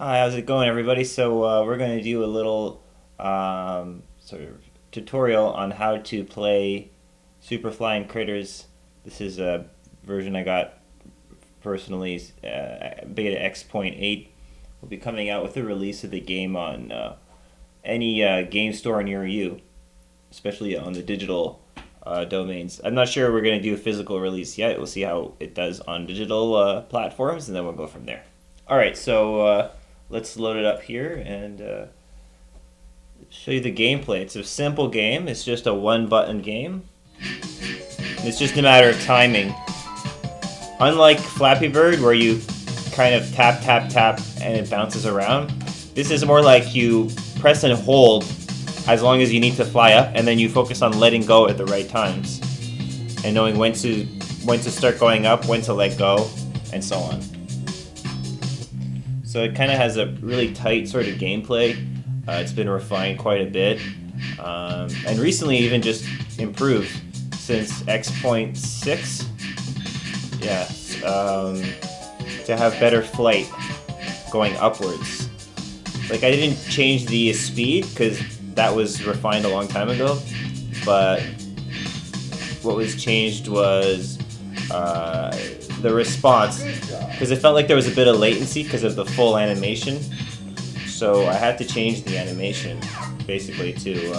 Hi, how's it going, everybody? So we're going to do a little sort of tutorial on how to play Super Flyin Critters. This is a version I got personally, beta X.8. Will be coming out with the release of the game on any game store near you, especially on the digital domains. I'm not sure we're going to do a physical release yet. We'll see how it does on digital platforms, and then we'll go from there. All right, so let's load it up here and show you the gameplay. It's a simple game. It's just a one-button game. It's just a matter of timing. Unlike Flappy Bird, where you kind of tap, tap, tap, and it bounces around, this is more like you press and hold as long as you need to fly up, and then you focus on letting go at the right times, and knowing when to start going up, when to let go, and so on. So it kind of has a really tight sort of gameplay. It's been refined quite a bit, and recently even just improved since X.6. Yeah, to have better flight going upwards. Like, I didn't change the speed because that was refined a long time ago, but what was changed was the response, because it felt like there was a bit of latency because of the full animation. So I had to change the animation basically to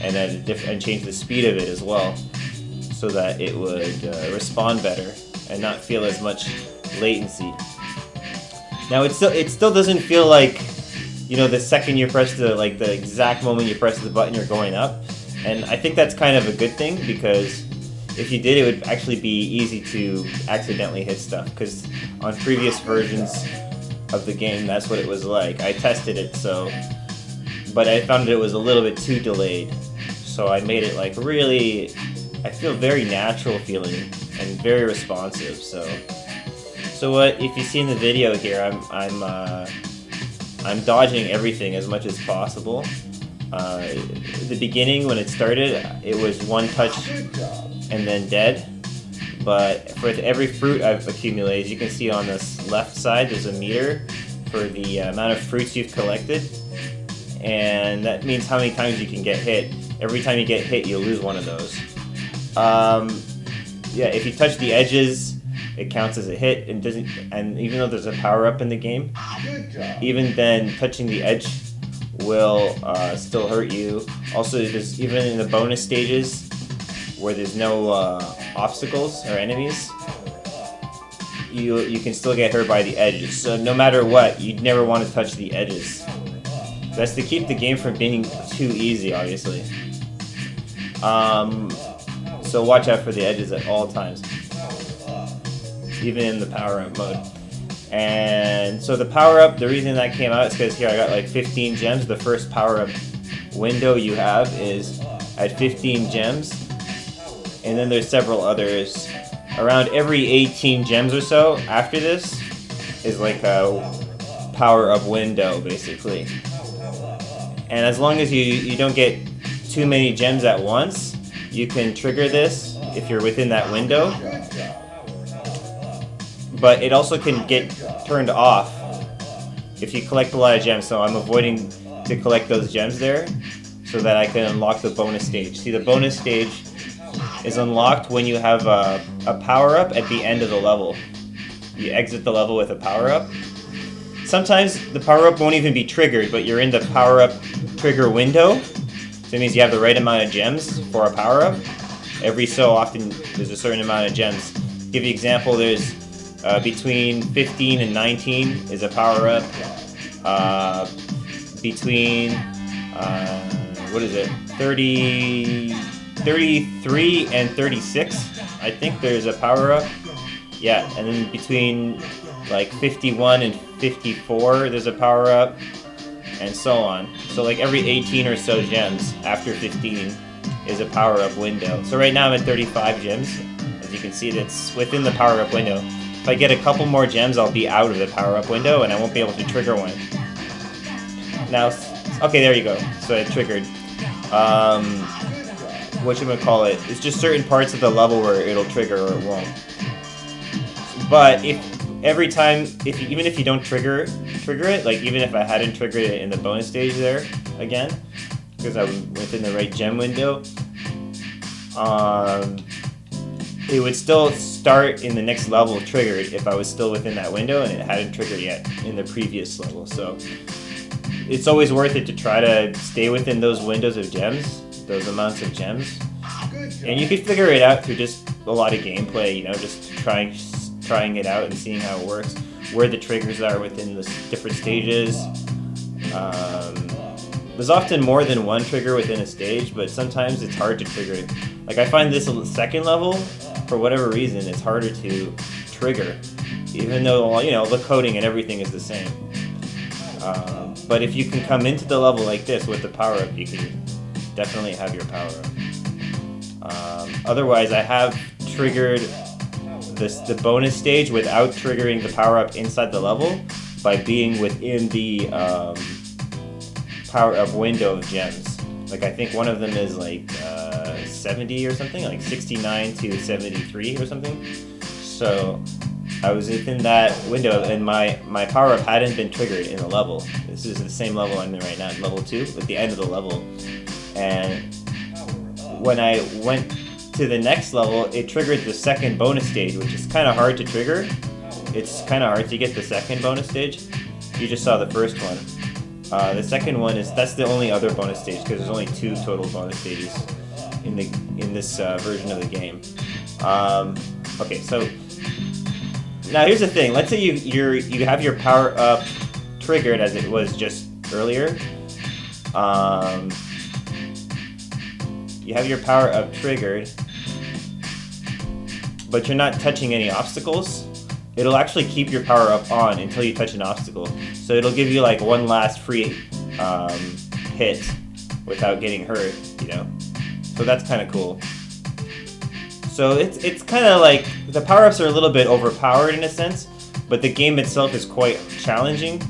and change the speed of it as well, so that it would respond better and not feel as much latency. Now it still doesn't feel like, you know, the second you press the exact moment you press the button you're going up, and I think that's kind of a good thing, because if you did, it would actually be easy to accidentally hit stuff, because on previous versions of the game that's what it was like. I tested it, but I found that it was a little bit too delayed, so I made it like really, I feel very natural feeling and very responsive. So what if you see in the video here, I'm dodging everything as much as possible. At the beginning, when it started, it was one touch and then dead. But for every fruit I've accumulated, you can see on this left side there's a meter for the amount of fruits you've collected, and that means how many times you can get hit. Every time you get hit, you'll lose one of those. Yeah, if you touch the edges, it counts as a hit, and doesn't. And even though there's a power up in the game, even then, touching the edge will still hurt you. Also, there's even in the bonus stages where there's no obstacles or enemies, you can still get hurt by the edges. So no matter what, you'd never want to touch the edges. That's to keep the game from being too easy, obviously. So watch out for the edges at all times, even in the power-up mode. And so the power-up, the reason that came out is because here I got like 15 gems. The first power-up window you have is at 15 gems. And then there's several others. Around every 18 gems or so after this is like a power-up window, basically. And as long as you don't get too many gems at once, you can trigger this if you're within that window. But it also can get turned off if you collect a lot of gems. So I'm avoiding to collect those gems there so that I can unlock the bonus stage. See, the bonus stage is unlocked when you have a power-up at the end of the level. You exit the level with a power-up. Sometimes the power-up won't even be triggered, but you're in the power-up trigger window. So it means you have the right amount of gems for a power-up. Every so often, there's a certain amount of gems. To give you an example, there's between 15 and 19 is a power-up. Between, what is it, 33 and 36, I think there's a power-up. Yeah, and then between like 51 and 54, there's a power-up, and so on. So like every 18 or so gems after 15 is a power-up window. So right now I'm at 35 gems. As you can see, that's within the power-up window. If I get a couple more gems, I'll be out of the power-up window, and I won't be able to trigger one. Now, okay, there you go. So it triggered. Whatchamacallit, it's just certain parts of the level where it'll trigger or it won't. But if every time, even if you don't trigger it, like even if I hadn't triggered it in the bonus stage there again, because I was within the right gem window, it would still start in the next level triggered if I was still within that window and it hadn't triggered yet in the previous level. So it's always worth it to try to stay within those windows of gems, those amounts of gems. And you can figure it out through just a lot of gameplay, you know, just trying it out and seeing how it works, where the triggers are within the different stages. There's often more than one trigger within a stage, but sometimes it's hard to trigger it. Like I find this second level, for whatever reason, it's harder to trigger, even though, you know, the coding and everything is the same. But if you can come into the level like this with the power-up, you can definitely have your power-up. Otherwise, I have triggered the bonus stage without triggering the power-up inside the level by being within the power-up window of gems. Like I think one of them is like 70 or something, like 69 to 73 or something. So I was within that window and my power-up hadn't been triggered in the level. This is the same level I'm in right now, level 2, at the end of the level. And when I went to the next level, it triggered the second bonus stage, which is kind of hard to trigger. It's kind of hard to get the second bonus stage. You just saw the first one. The second one that's the only other bonus stage, because there's only 2 total bonus stages in this version of the game. Okay, so now here's the thing. Let's say you have your power up triggered as it was just earlier. You have your power up triggered, but you're not touching any obstacles. It'll actually keep your power up on until you touch an obstacle. So it'll give you like one last free hit without getting hurt, you know? So that's kind of cool. So it's kind of like, the power-ups are a little bit overpowered in a sense, but the game itself is quite challenging.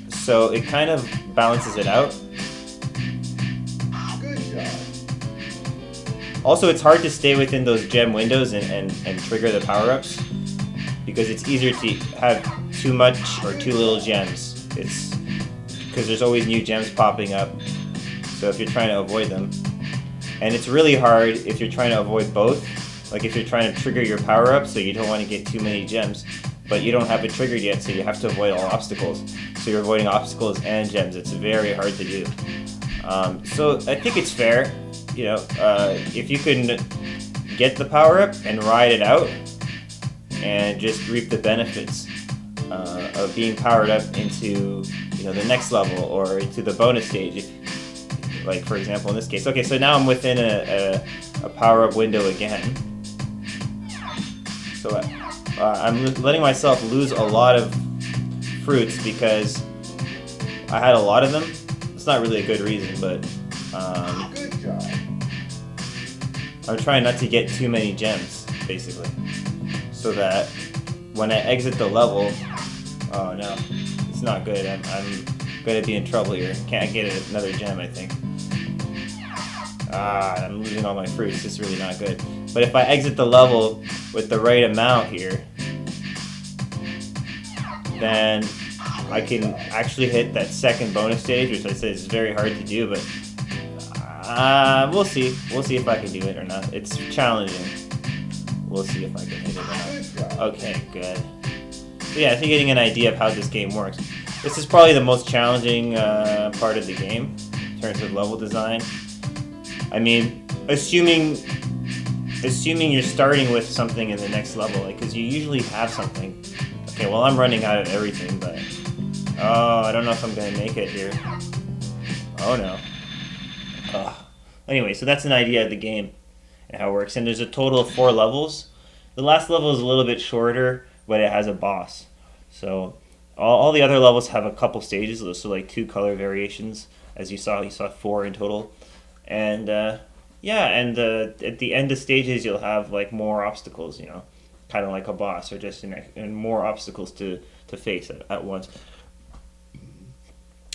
So it kind of balances it out. Good job. Also, it's hard to stay within those gem windows and trigger the power-ups, because it's easier to have too much or too little gems. It's because there's always new gems popping up, so if you're trying to avoid them. And it's really hard if you're trying to avoid both. Like if you're trying to trigger your power-up, so you don't want to get too many gems, but you don't have it triggered yet, so you have to avoid all obstacles. So you're avoiding obstacles and gems. It's very hard to do. So I think it's fair, you know, if you can get the power-up and ride it out, and just reap the benefits of being powered up into, you know, the next level or into the bonus stage. Like for example in this case. Okay, so now I'm within a power-up window again. So I'm letting myself lose a lot of fruits because I had a lot of them. It's not really a good reason, but Good job. I'm trying not to get too many gems, basically. So that when I exit the level, oh no, it's not good. I'm gonna be in trouble here. Can't get another gem, I think. I'm losing all my fruits. This is really not good. But if I exit the level with the right amount here, then I can actually hit that second bonus stage, which I said is very hard to do, but we'll see. We'll see if I can do it or not. It's challenging. We'll see if I can hit it or not. Okay, good. So yeah, if you're getting an idea of how this game works. This is probably the most challenging part of the game in terms of level design. I mean, assuming you're starting with something in the next level, like, because you usually have something. Okay, well, I'm running out of everything, but I don't know if I'm gonna make it here. Oh no. Anyway, so that's an idea of the game and how it works. And there's a total of 4 levels. The last level is a little bit shorter, but it has a boss. So all the other levels have a couple stages, so like 2 color variations, as you saw 4 in total. And yeah, and at the end of stages you'll have like more obstacles, you know, kind of like a boss, or just and more obstacles to face at once.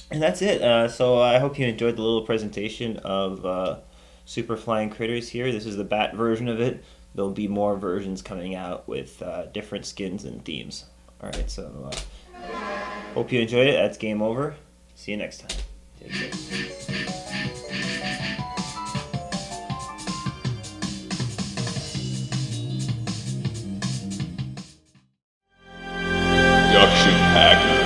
And that's it. So I hope you enjoyed the little presentation of Super Flyin Critters here. This is the bat version of it. there'll be more versions coming out with different skins and themes. All right, so hope you enjoyed it. That's game over. See you next time. Take care. Production Hacker.